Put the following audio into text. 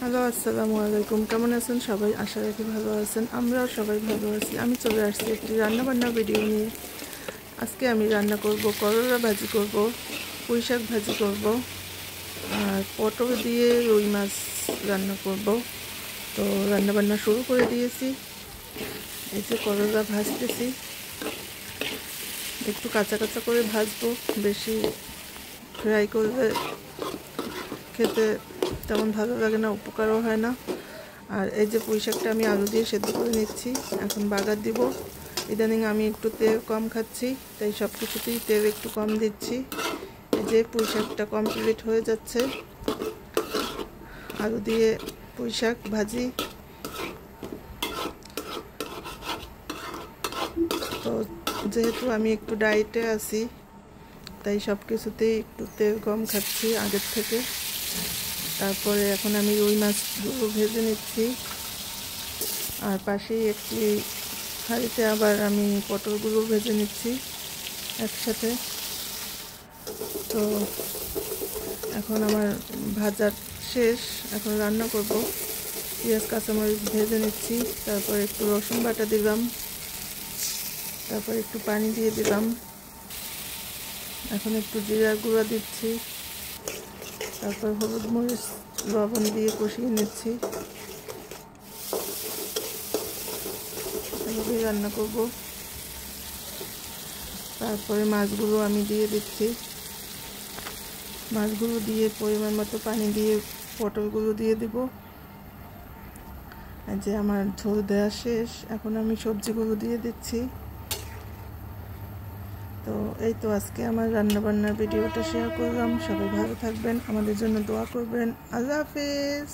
Hello, আসসালামু আলাইকুম। কেমন আছেন সবাই? আশা রাখি ভালো আছেন। আমরাও সবাই ভালো আছি। আমি চলে আসছি একটি রান্নাবান্না ভিডিও নিয়ে। আজকে আমি রান্না করব করলা ভাজি করব, পুঁই শাক ভাজি করব, আর পটল দিয়ে রুই মাছ রান্না করব। তো রান্নাবান্না শুরু করে দিয়েছি। এই যে করলা ভাজতেছি, একটু কাঁচা কাঁচা করে ভাজবো, বেশি ফ্রাই করলে খেতে তেমন ভালো লাগে না, উপকারও হয় না। আর এই যে পুঁই শাকটা আমি আলু দিয়ে সেদ্ধ করে নিচ্ছি, এখন বাগার দিব। ইদানিং আমি একটু তেল কম খাচ্ছি, তাই সব কিছুতেই তেল একটু কম দিচ্ছি। এই যে পুঁই শাকটা কমপ্লিট হয়ে যাচ্ছে, আলু দিয়ে পুঁই শাক ভাজি। তো যেহেতু আমি একটু ডায়েটে আছি, তাই সব কিছুতেই একটু তেল কম খাচ্ছি আগের থেকে। তারপরে এখন আমি রুই মাছগুলো ভেজে নিচ্ছি, আর পাশেই একটি হাঁড়িতে আবার আমি পটলগুলো ভেজে নিচ্ছি একসাথে। তো এখন আমার ভাজা শেষ, এখন রান্না করব। পেঁয়াজ কাঁচামরিচ ভেজে নিচ্ছি, তারপর একটু রসুন বাটা দিলাম, তারপর একটু পানি দিয়ে দিলাম, এখন একটু জিরা গুঁড়া দিচ্ছি, তারপর হলুদ মরিচ লবণ দিয়ে কষিয়ে নিচ্ছি। এভাবেই রান্না করব। তারপরে মাছগুলো আমি দিয়ে দিচ্ছি, মাছগুলো দিয়ে পরিমাণ মতো পানি দিয়ে পটলগুলো দিয়ে দিব। যে আমার ঝোল দেওয়া শেষ, এখন আমি সবজিগুলো দিয়ে দিচ্ছি। তো এই তো আজকে আমার রান্নাবান্নার ভিডিওটা শেয়ার করলাম। সবাই ভালো থাকবেন, আমাদের জন্য দোয়া করবেন। আল্লাহ হাফেজ।